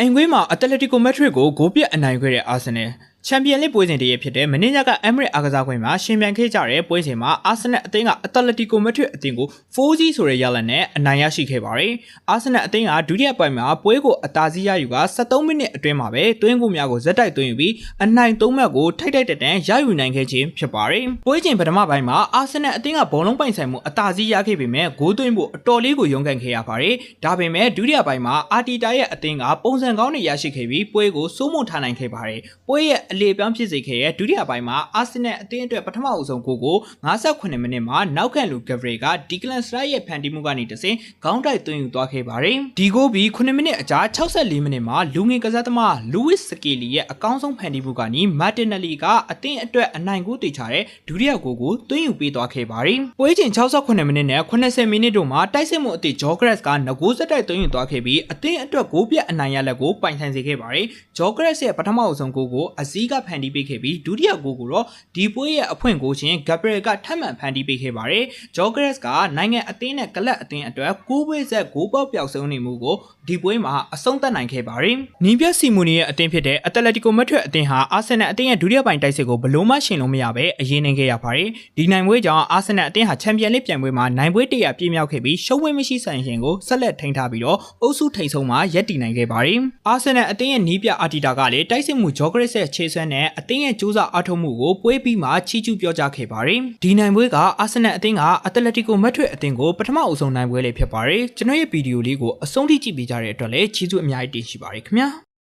အိမ်ကွေးမှာအတလက်တီကိုမက်ထရစ်ကိုဂိုးပြတ်အနိုင်ခဲ့တဲ့အာဆင်နယ်ချန်ပီယံလိပွဲစဉ်တည်းဖြစ်တဲ့မင်းညကအမ်မရစ်အားကစားကွင်းမှာရှင်ပြိုင်ခဲ့ကြတဲ့ပွဲစဉ်မှာအာဆင်နယ်အသင်းကအတလက်တီကိုမက်ထရစ်အသင်းကို 4-0 ဆိုတဲ့ရလဒ်နဲ့အနိုင်ရရှိခဲ့ပါတယ်။အာဆင်နယ်အသင်းကဒုတိယပိုင်းမှာပွဲကိုအသာစီးရယူက73မိနစ်အတွင်းမှာပဲသွင်းဂိုးများကိုဇက်တိုက်သွင်းယူပြီးအနိုင်3မှတ်ကိုထိုက်ထိုက်တန်တန်ရယူနိုင်ခဲ့ခြင်းဖြစ်ပါတယ်။ပွဲစဉ်ပထမပိုင်းမှာအာဆင်နယ်အသင်းကဘောလုံးပိုင်ဆိုင်မှုအသာစီးရခဲ့ပေမဲ့ဂိုးသွင်းဖို့အတော်လေးကိုရုန်းကန်ခဲ့ရပါတယ်။ဒါပေမဲ့ဒုတိယပိုင်းမှာအာတီတာရဲ့အသင်းကပုံစံကောင်းတွေရရှိခဲ့ပြီးပွဲကိုစိုးမိုးထားနိုင်ခဲ့ပါတယ်။ပွဲရဲ့အလေပြောင်းဖြစ်စေခဲ့တဲ့ဒုတိယပိုင်းမှာအာဆင်နယ်အသင်းအတွက်ပထမအဆုံးဂိုးကို58မိနစ်မှာနောက်ခံလူဂဗရီကဒီကလန်စရိုက်ရဲ့ဖန်တီးမှုကနေတဆင့်ခေါင်းတိုက်သွင်းယူသွားခဲ့ပါတယ်။ဒီဂိုးပြီး9မိနစ်အကြာ64မိနစ်မှာလူငယ်ကစားသမားလူးဝစ်စကီလီရဲ့အကောင်းဆုံးဖန်တီးမှုကနေမာတင်နယ်လီကအသင်းအတွက်အနိုင်ဂိုးတေချတဲ့ဒုတိယဂိုးကိုသွင်းယူပေးသွားခဲ့ပါတယ်။ပွဲချိန်68မိနစ်နဲ့80မိနစ်တို့မှာတိုက်စစ်မှုအသစ်ဂျော့ဂရက်စ်ကငကိုးစက်တိုက်သွင်းယူသွားခဲ့ပြီးအသင်းအတွက်ဂိုးပြတ်အနိုင်ရလက်ကိုပိုင်ဆိုင်စေခဲ့ပါတယ်။ဂျော့ဂရက်စ်ရဲ့ပထမအဆုံးဂိုးကိုအဇီးကဖန်တီးပေးခဲ့ပြီးဒုတိယဂိုးကိုတော့ဒီပွဲရဲ့အဖွင့်ဂိုးရှင်ဂဘရီကထပ်မံဖန်တီးပေးခဲ့ပါတယ်။ဂျော့ဂရက်စ်ကနိုင်ငံအသင်းနဲ့ကလပ်အသင်းအတွက်9ပွဲဆက်ဂိုးပေါက်ပျောက်ဆုံးနေမှုကိုဒီပွဲမှာအဆုံးသတ်နိုင်ခဲ့ပါတယ်။နီးပြစီမူနီရဲ့အသင်းဖြစ်တဲ့အတလက်တီကိုမက်ထရစ်အသင်းဟာအာဆင်နယ်အသင်းရဲ့ဒုတိယပိုင်းတိုက်စစ်ကိုဘလို့မှရှင်လို့မရပဲအရေးနိုင်ခဲ့ရပါတယ်။ဒီနိုင်ပွဲကြောင့်အာဆင်နယ်အသင်းဟာချန်ပီယံလိပြိုင်ပွဲမှာနိုင်ပွဲ100ပြည့်မြောက်ခဲ့ပြီးရှုံးပွဲမရှိဆိုင်ရှင်ကိုဆက်လက်ထိန်းထားပြီးတော့အုပ်စုထိပ်ဆုံးမှာရပ်တည်နိုင်ခဲ့ပါတယ်။အာဆင်နယ်အသင်းရဲ့နီးပြအာတီတာကလည်းတိုက်စစ်မှုဂျော့ဂရက်စ်ရဲ့ခြေဆွဲနဲ့အသင်းရဲ့ကြိုးစားအားထုတ်မှုကိုပွဲပြီးမှချီးကျူးပြောကြားခဲ့ပါတယ်။ဒီနိုင်ပွဲကအာဆင်နယ်အသင်းကအတလက်တီကိုမက်ထရစ်အသင်းကိုပထမအဆုံးနိုင်ပွဲလေးဖြစ်ပါတယ်။ကျွန်တော်ရဲ့ဗီဒီယိုလေးကိုအဆုံးထိကြည့်ပေးကြတဲ့အတွက်လည်းကျေးဇူးအများကြီးတင်ရှိပါတယ်ခင်ဗျာ။